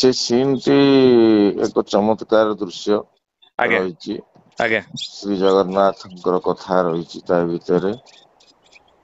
ସେ ସିନ୍ ଟି ଏକ ଚମତ୍କାର ଦୃଶ୍ୟ ଆଜ୍ଞା ରହିଛି। ଆଜ୍ଞା ଶ୍ରୀ ଜଗନ୍ନାଥଙ୍କର କଥା ରହିଛି ତା ଭିତରେ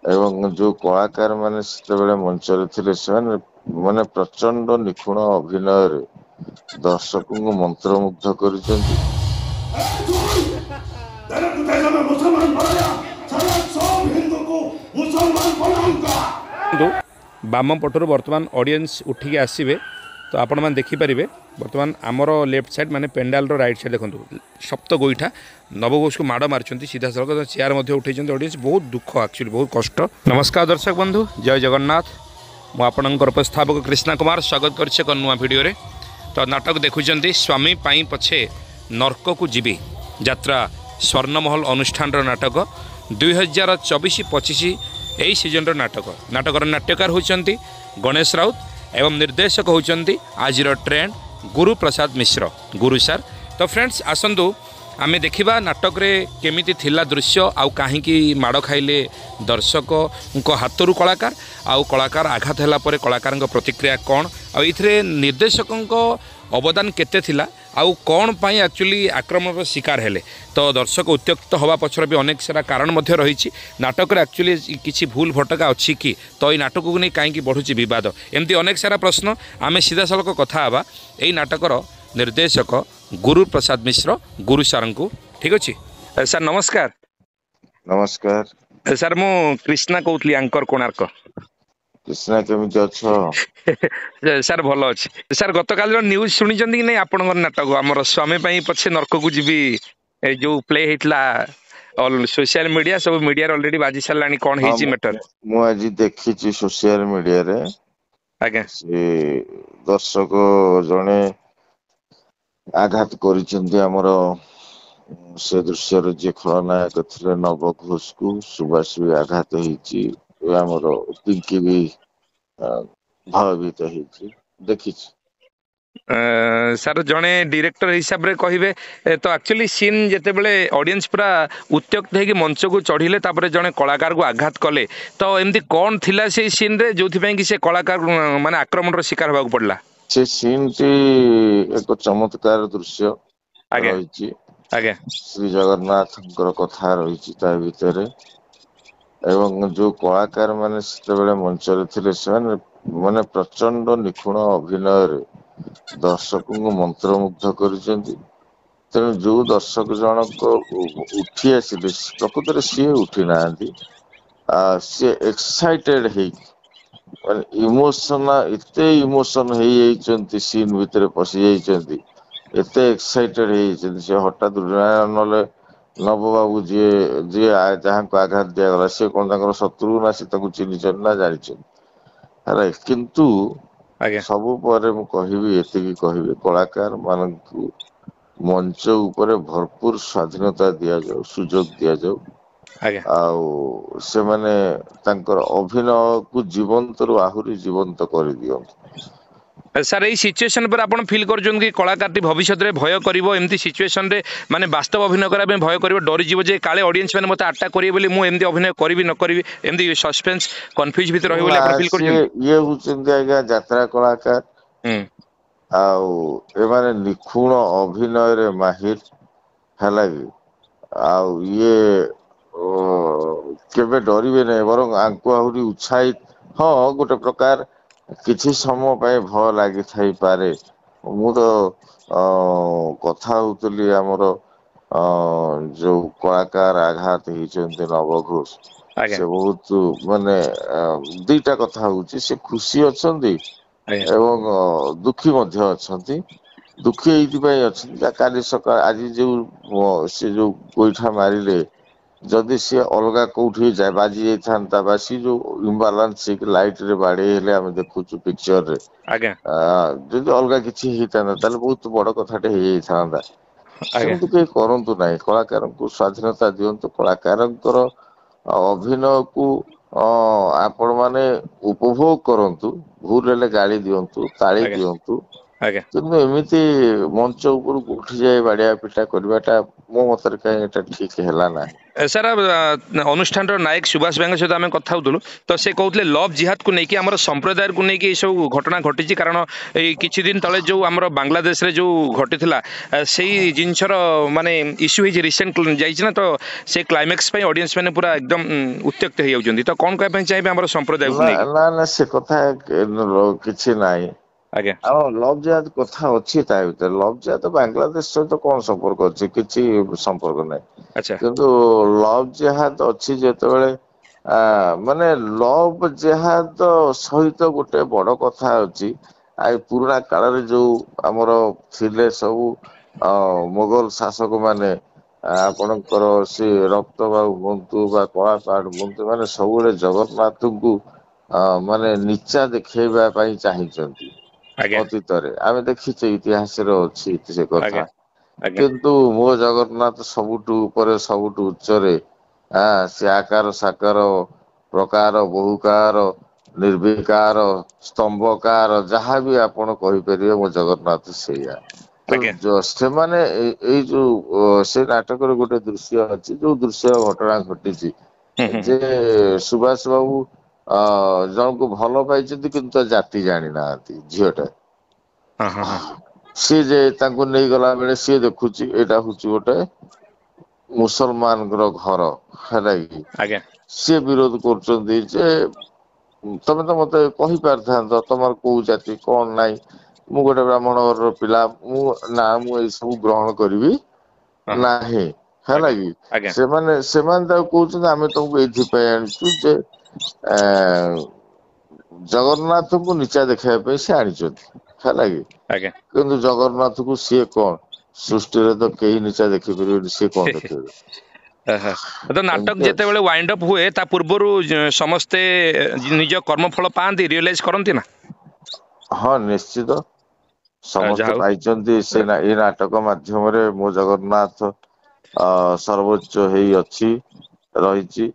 ଏବଂ ଯୋଉ କଳାକାର ମାନେ ସେତେବେଳେ ମଞ୍ଚରେ ଥିଲେ ସେମାନେ ମାନେ ପ୍ରଚଣ୍ଡ ନିଖୁଣ ଅଭିନୟରେ ଦର୍ଶକଙ୍କୁ ମନ୍ତ୍ରମୁଗ୍ଧ କରିଛନ୍ତି। କିନ୍ତୁ ବାମ ପଟରୁ ବର୍ତ୍ତମାନ ଅଡ଼ିଏନ୍ସ ଉଠିକି ଆସିବେ ତ ଆପଣମାନେ ଦେଖିପାରିବେ। ବର୍ତ୍ତମାନ ଆମର ଲେଫ୍ଟ ସାଇଡ୍ ମାନେ ପେଣ୍ଡାଲର ରାଇଟ୍ ସାଇଡ୍ ଦେଖନ୍ତୁ ସପ୍ତ ଗୋଇଠା ନବଘୋଷକୁ ମାଡ଼ ମାରିଛନ୍ତି ସିଧାସଳଖ ଚେୟାର ମଧ୍ୟ ଉଠାଇଛନ୍ତି ଅଡ଼ିଏନ୍ସ। ବହୁତ ଦୁଃଖ ଆକ୍ଚୁଆଲି ବହୁତ କଷ୍ଟ। ନମସ୍କାର ଦର୍ଶକ ବନ୍ଧୁ, ଜୟ ଜଗନ୍ନାଥ। ମୁଁ ଆପଣଙ୍କର ଉପସ୍ଥାପକ କ୍ରିଷ୍ଣା କୁମାର ସ୍ୱାଗତ କରିଛି ଏକ ନୂଆ ଭିଡ଼ିଓରେ। ତ ନାଟକ ଦେଖୁଛନ୍ତି ସ୍ୱାମୀ ପାଇଁ ପଛେ ନର୍କକୁ ଯିବି ଯାତ୍ରା ସ୍ୱର୍ଣ୍ଣମହଲ ଅନୁଷ୍ଠାନର ନାଟକ 2024-25 ଏହି ସିଜନର ନାଟକର ନାଟ୍ୟକାର ହେଉଛନ୍ତି ଗଣେଶ ରାଉତ ଏବଂ ନିର୍ଦ୍ଦେଶକ ହେଉଛନ୍ତି ଆଜିର ଟ୍ରେଣ୍ଡ ଗୁରୁପ୍ରସାଦ ମିଶ୍ର ଗୁରୁ ସାର୍। ତ ଫ୍ରେଣ୍ଡସ୍ ଆସନ୍ତୁ ଆମେ ଦେଖିବା ନାଟକରେ କେମିତି ଥିଲା ଦୃଶ୍ୟ ଆଉ କାହିଁକି ମାଡ଼ ଖାଇଲେ ଦର୍ଶକଙ୍କ ହାତରୁ କଳାକାର ଆଉ କଳାକାର ଆଘାତ ହେଲା ପରେ କଳାକାରଙ୍କ ପ୍ରତିକ୍ରିୟା କ'ଣ ଆଉ ଏଥିରେ ନିର୍ଦ୍ଦେଶକଙ୍କ ଅବଦାନ କେତେ ଥିଲା ଆଉ କ'ଣ ପାଇଁ ଆକ୍ଚୁଆଲି ଆକ୍ରମଣର ଶିକାର ହେଲେ। ତ ଦର୍ଶକ ଉତ୍ତ୍ୟକ୍ତ ହେବା ପଛରେ ବି ଅନେକ ସାରା କାରଣ ମଧ୍ୟ ରହିଛି। ନାଟକରେ ଆକ୍ଚୁଆଲି କିଛି ଭୁଲ ଭଟକା ଅଛି କି, ତ ଏଇ ନାଟକକୁ ନେଇ କାହିଁକି ବଢ଼ୁଛି ବିବାଦ, ଏମିତି ଅନେକ ସାରା ପ୍ରଶ୍ନ। ଆମେ ସିଧାସଳଖ କଥା ହେବା ଏଇ ନାଟକର ନିର୍ଦ୍ଦେଶକ ଗୁରୁପ୍ରସାଦ ମିଶ୍ର ଗୁରୁ ସାର୍ଙ୍କୁ। ଠିକ୍ ଅଛି ସାର୍, ନମସ୍କାର। ନମସ୍କାର ସାର୍ ମୁଁ କ୍ରିଷ୍ଣା କହୁଥିଲି, ଆଙ୍କର କୋଣାର୍କ। କୃଷ୍ଣା, କେମିତି ଅଛ? ସାର୍ ଭଲ ଅଛି ସାର୍। ଗତକାଲିର ନ୍ୟୁଜ୍ ଶୁଣିଛନ୍ତି କି ନାଇଁ ଆପଣଙ୍କର ନାଟକ ଆମର ସ୍ୱାମୀ ପାଇଁ ପଛେ ନର୍କକୁ ଯିବି ଏ ଯୋଉ ପ୍ଲେ ହେଇଥିଲା ସୋସିଆଲ ମିଡିଆ ସବୁ ମିଡିଆରେ ଅଲରେଡି ବାଜି ସାରିଲାଣି କ'ଣ ହଁ, ହେଇଛି ମ୍ୟାଟର? ମୁଁ ଆଜି ଦେଖିଛି ସୋସିଆଲ ମିଡିଆରେ। ଆଜ୍ଞା ସେ ଦର୍ଶକ ଜଣେ ଆଘାତ କରିଛନ୍ତି ଆମର ସେ ଦୃଶ୍ୟର ଯିଏ ଖଳନାୟକ ଥିଲେ ନବ ଘୋଷକୁ। ସୁବାସ ବି ଆଘାତ ହେଇଛି, ଆମର ପିଙ୍କି ବି ଭୟଭୀତ ହେଇଛି, ଦେଖିଛି। ସାର୍ ଜଣେ ଡିରେକ୍ଟର ହିସାବରେ କହିବେ ତ ଆକ୍ଚୁଆଲି ସିନ୍ ଯେତେବେଳେ ଅଡ଼ିଏନ୍ସ ପୁରା ଉତ୍ତ୍ୟକ୍ତ ହେଇକି ମଞ୍ଚକୁ ଚଢ଼ିଲେ ତାପରେ ଜଣେ କଳାକାରକୁ ଆଘାତ କଲେ, ତ ଏମିତି କ'ଣ ଥିଲା ସେଇ ସିନ୍ରେ ଯୋଉଥିପାଇଁ କି ସେ କଳାକାର ମାନେ ଆକ୍ରମଣର ଶିକାର ହେବାକୁ ପଡ଼ିଲା? ସେ ସିନ୍ ଟି ଏକ ଚମତ୍କାର ଦୃଶ୍ୟ ଆଜ୍ଞା ରହିଛି। ଆଜ୍ଞା ଶ୍ରୀ ଜଗନ୍ନାଥଙ୍କର କଥା ରହିଛି ତା ଭିତରେ ଏବଂ ଯୋଉ କଳାକାର ମାନେ ସେତେବେଳେ ମଞ୍ଚରେ ଥିଲେ ସେମାନେ ମାନେ ପ୍ରଚଣ୍ଡ ନିଖୁଣ ଅଭିନୟରେ ଦର୍ଶକଙ୍କୁ ମନ୍ତ୍ରମୁଗ୍ଧ କରିଛନ୍ତି। ତେଣୁ ଯୋଉ ଦର୍ଶକ ଜଣକ ଉଠି ଆସିଲେ ପ୍ରକୃତରେ ସିଏ ଉଠି ନାହାନ୍ତି, ସିଏ ଏକ୍ସାଇଟେଡ ହେଇକି ମାନେ ଏତେ ଇମୋସନ ହେଇଯାଇଛନ୍ତି, ସିନ୍ ଭିତରେ ପଶି ଯାଇଛନ୍ତି, ଏତେ ଏକ୍ସାଇଟେଡ ହେଇଯାଇଛନ୍ତି। ସେ ହଠାତ୍ ନହେଲେ ନବ ବାବୁ ଯିଏ ଯାହାଙ୍କୁ ଆଘାତ ଦିଆଗଲା ସେ କ'ଣ ତାଙ୍କର ଶତ୍ରୁ ନା ସେ ତାଙ୍କୁ ଚିହ୍ନିଛନ୍ତି ନା ଜାଣିଛନ୍ତି ହେଲା। କିନ୍ତୁ ଆଜ୍ଞା ସବୁ ପରେ ମୁଁ କହିବି, ଏତିକି କହିବି, କଳାକାର ମାନଙ୍କୁ ମଞ୍ଚ ଉପରେ ଭରପୁର ସ୍ୱାଧୀନତା ଦିଆଯାଉ, ସୁଯୋଗ ଦିଆଯାଉ ଆଜ୍ଞା ଆଉ ସେମାନେ ତାଙ୍କର ଅଭିନୟକୁ ଜୀବନ୍ତରୁ ଆହୁରି ଜୀବନ୍ତ କରିଦିଅନ୍ତୁ। ସାର୍ ଏଇ ସିଚୁଏସନ ପରେ ଆପଣ ଫିଲ୍ କରୁଛନ୍ତି କି କଳାକାରଟି ଭବିଷ୍ୟତରେ ଭୟ କରିବ ଏମିତି ସିଚୁଏସନରେ, ମାନେ ବାସ୍ତବ ଅଭିନୟ କରିବା ପାଇଁ ଭୟ କରିବ, ଡରିଯିବ ଯେ କାଳେ ଅଡିଏନ୍ସ ମାନେ ମୋତେ ଆଟାକ୍ କରିବେ ବୋଲି ମୁଁ ଏମିତି ଅଭିନୟ କରିବି ନ କରିବି, ଏମିତି ସସ୍ପେନ୍ସ କନଫ୍ୟୁଜ ଭିତରେ ରହିବ ବୋଲି ନା, ଆପଣ ଫିଲ୍ ସିଏ କରୁଛନ୍ତି? ଇଏ ହଉଛନ୍ତି ଆଜ୍ଞା ଯାତ୍ରା କଳାକାର ହୁଁ ଆଉ ଏମାନେ ନିଖୁଣ ଅଭିନୟରେ ମାହିର, ହେଲା କି? ଆଉ ଇଏ କେବେ ଡରିବେ ନାହିଁ, ବରଂ ଆଙ୍କୁ ଆହୁରି ଉତ୍ସାହିତ, ହଁ ଗୋଟେ ପ୍ରକାର କିଛି ସମୟ ପାଇଁ ଭୟ ଲାଗିଥାଇପାରେ। ମୁଁ ତ କଥା ହଉଥିଲି ଆମର ଯୋଉ କଳାକାର ଆଘାତ ହେଇଛନ୍ତି ନବ ଘୋଷ, ଆଜ୍ଞା ସେ ବହୁତ ମାନେ ଦିଟା କଥା ହଉଛି, ସେ ଖୁସି ଅଛନ୍ତି ଆଜ୍ଞା ଏବଂ ଦୁଃଖୀ ମଧ୍ୟ ଅଛନ୍ତି। ଦୁଃଖୀ ଏଇଥିପାଇଁ ଅଛନ୍ତି କାଲି ସକାଳ ଆଜି ସେ ଯୋଉ ଗୋଇଠା ମାରିଲେ, ଯଦି ସିଏ ଅଲଗା କୋଉଠି ବାଜି ଯାଇଥାନ୍ତା ବା ସେ ଯୋଉ ଇମ୍ବାଲାନ୍ସ ହେଇକି ଲାଇଟ ରେ ବାଡେଇ ହେଲେ ଆମେ ଦେଖୁଛୁ ପିକ୍ଚରରେ, ଆଜ୍ଞା ଯଦି ଅଲଗା କିଛି ହେଇଥାନ୍ତା ତାହେଲେ ବହୁତ ବଡ କଥାଟେ ହେଇଯାଇଥାନ୍ତା। ଆଜ୍ଞା ସେମିତି କେହି କରନ୍ତୁ ନାହିଁ, କଳାକାରଙ୍କୁ ସ୍ଵାଧୀନତା ଦିଅନ୍ତୁ, କଳାକାରଙ୍କର ଅଭିନୟକୁ ଆପଣ ମାନେ ଉପଭୋଗ କରନ୍ତୁ, ଭୁଲ ହେଲେ ଗାଳି ଦିଅନ୍ତୁ, ତାଳି ଆଜ୍ଞା ଦିଅନ୍ତୁ, ଆଜ୍ଞା। କିନ୍ତୁ ଏମିତି ମଞ୍ଚ ଉପରକୁ ଉଠି ଯାଇ ବାଡିଆ ପିଟା କରିବାଟା ମୋ ମତରେ କାହିଁ ଏଟା ଠିକ ହେଲା ନାହିଁ। ସାର୍ ଅନୁଷ୍ଠାନର ନାୟକ ସୁଭାଷ ଭାଇଙ୍କ ସହିତ ଆମେ କଥା ହଉଥିଲୁ, ତ ସେ କହୁଥିଲେ ଲଭ୍ ଜିହାଦକୁ ନେଇକି ଆମର ସମ୍ପ୍ରଦାୟକୁ ନେଇକି ଏସବୁ ଘଟଣା ଘଟିଛି, କାରଣ ଏଇ କିଛି ଦିନ ତଳେ ଯେଉଁ ଆମର ବାଂଲାଦେଶରେ ଯେଉଁ ଘଟିଥିଲା ସେଇ ଜିନିଷର ମାନେ ଇସ୍ୟୁ ହେଇଛି, ରିସେଣ୍ଟ ଯାଇଛି ନା, ତ ସେ କ୍ଲାଇମ୍ୟାକ୍ସ ପାଇଁ ଅଡିଏନ୍ସ ମାନେ ପୁରା ଏକଦମ ଉତ୍ତ୍ୟକ୍ତ ହେଇଯାଉଛନ୍ତି। ତ କ'ଣ କହିବା ପାଇଁ ଚାହିଁବେ ଆମର ସମ୍ପ୍ରଦାୟକୁ ନା ନେଇକି? ନା ନା ସେ କଥା କିଛି ନାହିଁ। ଆଜ୍ଞା ଆଉ ଲଭ୍ ଜେହାଦ କଥା ଅଛି ତା ଭିତରେ, ଲଭ୍ ଜେହାଦ ବାଂଲାଦେଶ ସହିତ କଣ ସମ୍ପର୍କ ଅଛି? କିଛି ସମ୍ପର୍କ ନାହିଁ। ଆଚ୍ଛା କିନ୍ତୁ ଲଭ୍ ଜେହାଦ ଅଛି ଯେତେବେଳେ ମାନେ ଲଭ୍ ଜେହାଦ ସହିତ ଗୋଟେ ବଡ କଥା ଅଛି, ଆଉ ପୁରୁଣା କାଳରେ ଯୋଉ ଆମର ଥିଲେ ସବୁ ମୋଗଲ ଶାସକ ମାନେ, ଆପଣଙ୍କର ସେ ରକ୍ତ ବାବୁ ହୁଅନ୍ତୁ ବା କଳା ପାହାଡ ହୁଅନ୍ତୁ, ମାନେ ସବୁବେଳେ ଜଗନ୍ନାଥଙ୍କୁ ମାନେ ନିଚା ଦେଖେଇବା ପାଇଁ ଚାହିଁଛନ୍ତି। ଆଜ୍ଞା ଅତୀତରେ ଆମେ ଦେଖିଛେ, ଇତିହାସରେ ଅଛି ସେ କଥା। ଆଜ୍ଞା ଆଜ୍ଞା କିନ୍ତୁ ମୋ ଜଗନ୍ନାଥ ସବୁଠୁ ଉପରେ, ସବୁଠୁ ଉଚ୍ଚରେ। ସେ ଆକାର ସାକାର ପ୍ରକାର ବହୁକାର ନିର୍ବିକାର ସ୍ତମ୍ଭକାର ଯାହାବି ଆପଣ କହିପାରିବେ, ମୋ ଜଗନ୍ନାଥ ସେଇଆ। ତ ଆଜ୍ଞା ସେମାନେ ଏଇ ଯୋଉ ସେ ନାଟକରେ ଗୋଟେ ଦୃଶ୍ୟ ଅଛି, ଯୋଉ ଦୃଶ୍ୟ ଘଟଣା ଘଟିଛି ହୁଁ ହୁଁ ହୁଁ ଯେ ସୁଭାଷ ବାବୁ ଜଣକୁ ଭଲ ପାଇଛନ୍ତି, କିନ୍ତୁ ତା ଜାତି ଜାଣିନାହାନ୍ତି ଝିଅଟା। ହଁ ହଁ ହଁ ସିଏ ଯେ ତାଙ୍କୁ ନେଇଗଲା ବେଳେ ସିଏ ଦେଖୁଛି ଏଇଟା ହଉଛି ଗୋଟେ ମୁସଲମାନଙ୍କର ଘର, ହେଲା କି? ଆଜ୍ଞା ସିଏ ବିରୋଧ କରୁଛନ୍ତି ଯେ ତମେ ତ ମତେ କହିପାରିଥାନ୍ତ ତମର କୋଉ ଜାତି କଣ ନାଇଁ। ମୁଁ ଗୋଟେ ବ୍ରାହ୍ମଣ ଘରର ପିଲା, ମୁଁ ଏଇ ସବୁ ଗ୍ରହଣ କରିବି ହଁ ହଁ ନାହିଁ, ହେଲା ଆଜ୍ଞା କି? ଆଜ୍ଞା ସେମାନେ ତାକୁ କହୁଛନ୍ତି ଆମେ ତମକୁ ଏଇଥିପାଇଁ ଆଣିଛୁ ଯେ ଆ ଜଗନ୍ନାଥଙ୍କୁ ନିଚା ଦେଖେଇବା ପାଇଁ ସେ ଆଣିଛନ୍ତି, ହେଲା କି? ଆଜ୍ଞା କିନ୍ତୁ ଜଗନ୍ନାଥକୁ ସିଏ କଣ, ସୃଷ୍ଟିରେ ତ କେହି ନିଚା ଦେଖିପାରିବେନି, ସିଏ କଣ ଦେଖେଇବେ? ତ ନାଟକ ଏମିତି ଅଛି। ଯେତେବେଳେ ୱାଇଣ୍ଡ ଅପ୍ ହୁଏ, ତା ପୂର୍ବରୁ ସମସ୍ତେ ନିଜ କର୍ମଫଳ ପାଆନ୍ତି, ରିଅଲାଇଜ୍ କରନ୍ତି ନା? ହଁ ନିଶ୍ଚିତ, ଯାହା ସମସ୍ତେ ହଉ ପାଇଛନ୍ତି। ଏଇ ନାଟକ ମାଧ୍ୟମରେ ମୋ ଜଗନ୍ନାଥ ସର୍ବୋଚ୍ଚ ହେଇ ଅଛି, ରହିଛି।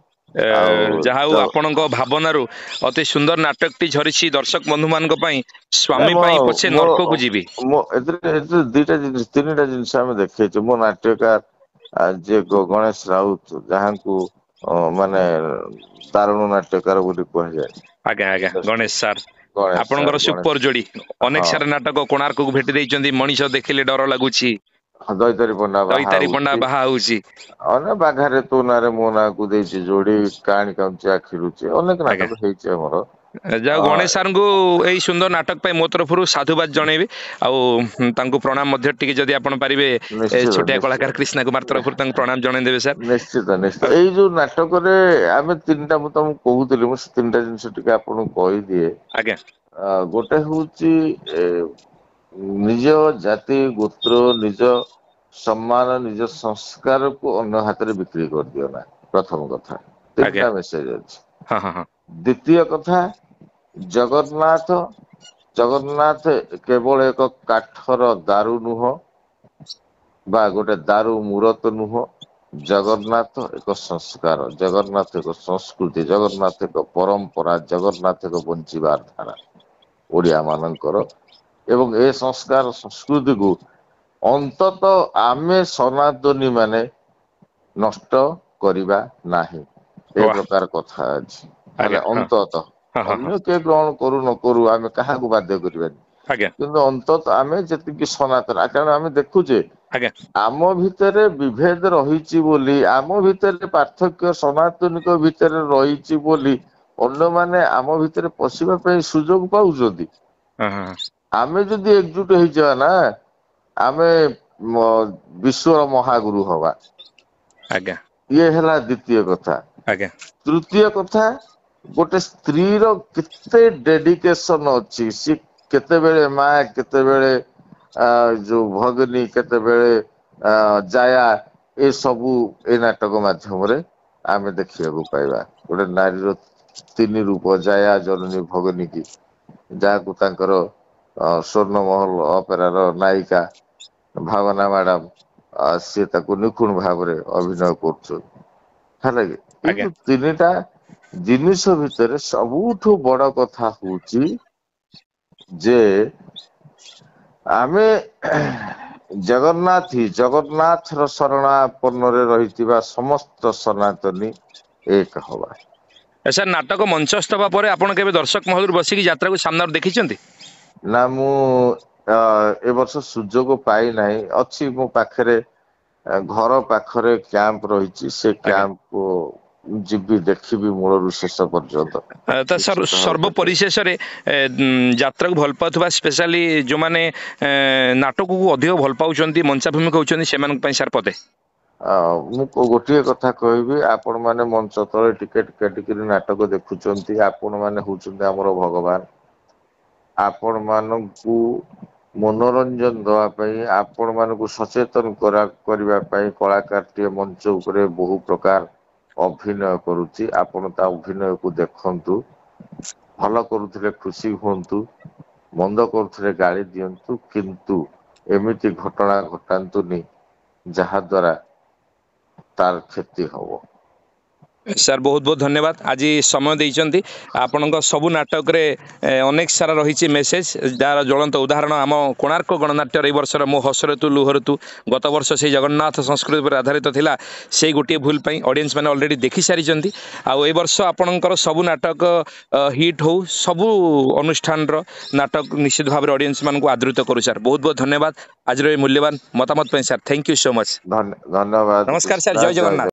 ଆଉ ଯାହା ହଉ ଆପଣଙ୍କ ଭାବନାରୁ ଅତି ସୁନ୍ଦର ନାଟକଟି ଝରିଛି ଦର୍ଶକ ବନ୍ଧୁ ମାନଙ୍କ ପାଇଁ। ନାଇଁ ସ୍ଵାମୀ ପାଇଁ ପଛେ ନର୍କକୁ ଯିବି। ଏଥିରେ ଦିଟା ଜିନିଷ, ତିନିଟା ଜିନିଷ ଆମେ ଦେଖେଇଛୁ। ମୋ ନାଟ୍ୟକାର ଯିଏ ଗଣେଶ ରାଉତ, ଯାହାଙ୍କୁ ମାନେ ଦାରୁଣ ନାଟ୍ୟକାର ବୋଲି କୁହାଯାଏ। ଆଜ୍ଞା ଆଜ୍ଞା, ଗଣେଶ ସାର୍ ଗଣେଶ ସାର୍ ଆପଣଙ୍କର ଗଣେଶ ସୁପର ଯୋଡି। ହଁ ଅନେକ ସାରା ନାଟକ କୋଣାର୍କକୁ ଭେଟି ଦେଇଛନ୍ତି, ମଣିଷ ଦେଖିଲେ ଡର ଲାଗୁଛି। ଦୈତାରୀ ପଣ୍ଡା ବାହା ଦଇତାରି ପଣ୍ଡା ହଉଛି। ବାହା ହଉଛି। ବାଘାରେ ତୋ ନାଁରେ ମୋ ନାଁକୁ ଦେଇଛି ଯୋଡି, କାହାଣୀ କାଞ୍ଚି ଆଖିରୁଛି, ଅନେକ ଆଜ୍ଞା ନାଟକ ହେଇଛି ଆମର। ଯାହା ଗଣେଶ ସାରଙ୍କୁ ଏଇ ସୁନ୍ଦର ନାଟକ ପାଇଁ ମୋ ତରଫରୁ ସାଧୁବାଦ ଜଣେଇବି। ଆଉ ତାଙ୍କୁ ପ୍ରଣାମ ମଧ୍ୟ ଟିକେ ଯଦି ଆପଣ ପାରିବେ, ନିଶ୍ଚିତ ଛୋଟିଆ ନିଶ୍ଚିତ କଳାକାର କ୍ରିଷ୍ଣା କୁମାର ତରଫରୁ ତାଙ୍କୁ ପ୍ରଣାମ ଜଣେଇଦେବେ ସାର୍। ନିଶ୍ଚିତ ନିଶ୍ଚିତ। ଏଇ ଯୋଉ ନାଟକରେ ଆମେ ତିନିଟା, ମୁଁ ତମକୁ କହୁଥିଲି, ମୁଁ ସେ ତିନିଟା ଜିନିଷ ଟିକେ ଆପଣଙ୍କୁ କହିଦିଏ। ଆଜ୍ଞା ଗୋଟେ ହଉଛି ନିଜ ଜାତି ଗୋତ୍ର, ନିଜ ସମ୍ମାନ, ନିଜ ସଂସ୍କାରକୁ ଅନ୍ୟ ହାତରେ ବିକ୍ରି କରିଦିଅ ନା, ପ୍ରଥମ କଥା। ଆଜ୍ଞା ତିନିଟା ମେସେଜ ଅଛି। ହଁ ହଁ ହଁ ଦ୍ଵିତୀୟ କଥା, ଜଗନ୍ନାଥ କେବଳ ଏକ କାଠର ଦାରୁ ନୁହଁ ବା ଗୋଟେ ଦାରୁ ମୂରତ ନୁହଁ। ଜଗନ୍ନାଥ ଏକ ସଂସ୍କାର, ଜଗନ୍ନାଥ ଏକ ସଂସ୍କୃତି, ଜଗନ୍ନାଥ ଏକ ପରମ୍ପରା, ଜଗନ୍ନାଥ ଏକ ବଞ୍ଚିବାର ଧାରା ଓଡିଆ ମାନଙ୍କର। ଏବଂ ଏ ସଂସ୍କାର ସଂସ୍କୃତିକୁ ଅନ୍ତତଃ ଆମେ ସନାତନୀ ମାନେ ନଷ୍ଟ କରିବା ନାହିଁ। ଏ ୱାହ ପ୍ରକାର କଥା ଅଛି, ଆଜ୍ଞା ହେଲେ ହଁ ଅନ୍ତତଃ ହଁ ହଁ ହଁ ଅନ୍ୟ କିଏ ଗ୍ରହଣ କରୁ ନ କରୁ, ଆମେ କାହାକୁ ବାଧ୍ୟ କରିବାନି। ଆଜ୍ଞା କିନ୍ତୁ ଅନ୍ତତଃ ଆମେ ଯେତିକି ସନାତନ, କାରଣ ଆମେ ଦେଖୁଛେ ଆଜ୍ଞା ଆମ ଭିତରେ ବିଭେଦ ରହିଛି ବୋଲି, ଆମ ଭିତରେ ପାର୍ଥକ୍ୟ ସନାତନୀଙ୍କ ଭିତରେ ରହିଛି ବୋଲି, ଅନ୍ୟମାନେ ଆମ ଭିତରେ ପଶିବା ପାଇଁ ସୁଯୋଗ ପାଉଛନ୍ତି। ହଁ ହଁ ଆମେ ଯଦି ଏକଜୁଟ ହେଇଯିବା ନା, ଆମେ ବିଶ୍ଵର ମହାଗୁରୁ ହବା। ଆଜ୍ଞା ଇଏ ହେଲା ଦ୍ଵିତୀୟ କଥା। ଆଜ୍ଞା ତୃତୀୟ କଥା, ଗୋଟେ ସ୍ତ୍ରୀ ର କେତେ ଡେଡିକେସନ ଅଛି। ସିଏ କେତେବେଳେ ମା, କେତେବେଳେ ଯୋଉ ଭଗିନୀ, କେତେବେଳେ ଜାୟା, ଏ ସବୁ ଏ ନାଟକ ମାଧ୍ୟମରେ ଆମେ ଦେଖିବାକୁ ପାଇବା। ଗୋଟେ ନାରୀର ତିନି ରୂପ, ଜାୟା, ଜନନୀ, ଭଗିନୀ କି ଯାହାକୁ ତାଙ୍କର ସ୍ଵର୍ଣ୍ଣ ମହଲ ଅପେରାର ନାୟିକା ଭାବନା ମ୍ୟାଡାମ, ସିଏ ତାକୁ ନିଖୁଣ ଭାବରେ ଅଭିନୟ କରୁଛନ୍ତି, ହେଲା କି? ଏଇ ଆଜ୍ଞା ଯୋଉ ତିନିଟା ଜିନିଷ ଭିତରେ ସବୁଠୁ ବଡ କଥା ହଉଛି ଯେ ଆମେ ଜଗନ୍ନାଥ ହିଁ ଜଗନ୍ନାଥର ଶରଣାପନ୍ନରେ ରହିଥିବା ସମସ୍ତ ସନାତନୀ ଏକ ହବା। ସାର୍ ନାଟକ ମଞ୍ଚସ୍ଥ ହେବା ପରେ ଆପଣ କେବେ ଦର୍ଶକ ମହଲରୁ ବସିକି ଯାତ୍ରାକୁ ସାମ୍ନାରୁ ଦେଖିଛନ୍ତି? ନା ମୁଁ ଏ ବର୍ଷ ସୁଯୋଗ ପାଇନାହିଁ। ଅଛି ମୋ ପାଖରେ ଘର ପାଖରେ କ୍ୟାମ୍ପ ରହିଛି, ସେ ଆଜ୍ଞା। କ୍ୟାମ୍ପକୁ ଯିବି ଦେଖିବି ମୂଳରୁ ଶେଷ ପର୍ଯ୍ୟନ୍ତ। ତ ନିଶ୍ଚିତ ଭାବେ ଦେଖିବି। ସର୍ବପରିଶେଷରେ ଯାତ୍ରାକୁ ଭଲ ପାଉଥିବା ସ୍ପେଶାଲି ଯେଉଁମାନେ ନାଟକକୁ ଅଧିକ ଭଲ ପାଉଛନ୍ତି, ମଞ୍ଚାଭିମୁଖ ହେଉଛନ୍ତି, ସେମାନଙ୍କ ପାଇଁ ସାର୍ ପଦେ ମୁଁ ଗୋଟିଏ କଥା କହିବି, ଆପଣ ମାନେ ମଞ୍ଚ ତଳେ ଟିକେଟ କାଟିକିରି ନାଟକ ଦେଖୁଛନ୍ତି, ଆପଣ ମାନେ ହଉଛନ୍ତି ଆମର ଭଗବାନ। ଆପଣ ମାନଙ୍କୁ ମନୋରଞ୍ଜନ ଦବା ପାଇଁ, ଆପଣ ମାନଙ୍କୁ ସଚେତନ କରିବା ପାଇଁ କଳାକାରଟିଏ ମଞ୍ଚ ଉପରେ ବହୁ ପ୍ରକାର ଅଭିନୟ କରୁଛି। ଆପଣ ତା ଅଭିନୟକୁ ଦେଖନ୍ତୁ। ଭଲ କରୁଥିଲେ ଖୁସି ହୁଅନ୍ତୁ, ମନ୍ଦ କରୁଥିଲେ ଗାଳି ଦିଅନ୍ତୁ, କିନ୍ତୁ ଏମିତି ଘଟଣା ଘଟାନ୍ତୁନି ଯାହା ଦ୍ୱାରା ତାର କ୍ଷତି ହବ। ସାର୍ ବହୁତ ବହୁତ ଧନ୍ୟବାଦ ଆଜି ସମୟ ଦେଇଛନ୍ତି। ଆପଣଙ୍କ ସବୁ ନାଟକରେ ଅନେକ ସାରା ରହିଛି ମେସେଜ, ଯାହାର ଜ୍ୱଳନ୍ତ ଉଦାହରଣ ଆମ କୋଣାର୍କ ଗଣନାଟ୍ୟର ଏହି ବର୍ଷର ମୋ ହସ ଋତୁ ଲୁହ ଋତୁ ଗତ ବର୍ଷ ସେଇ ଜଗନ୍ନାଥ ସଂସ୍କୃତି ଉପରେ ଆଧାରିତ ଥିଲା। ସେଇ ଗୋଟିଏ ଭୁଲ ପାଇଁ ଅଡ଼ିଏନ୍ସ ମାନେ ଅଲରେଡ଼ି ଦେଖିସାରିଛନ୍ତି। ଆଉ ଏ ବର୍ଷ ଆପଣଙ୍କର ସବୁ ନାଟକ ହିଟ୍ ହଉ, ସବୁ ଅନୁଷ୍ଠାନର ନାଟକ ନିଶ୍ଚିତ ଭାବରେ ଅଡ଼ିଏନ୍ସ ମାନଙ୍କୁ ଆଦୃତ କରୁ। ସାର୍ ବହୁତ ବହୁତ ଧନ୍ୟବାଦ ଆଜିର ଏହି ମୂଲ୍ୟବାନ ମତାମତ ପାଇଁ। Sir thank you so much. ଧନ୍ୟବାଦ ନମସ୍କାର ସାର୍, କୃଷ୍ଣା, ଜୟ ଜଗନ୍ନାଥ।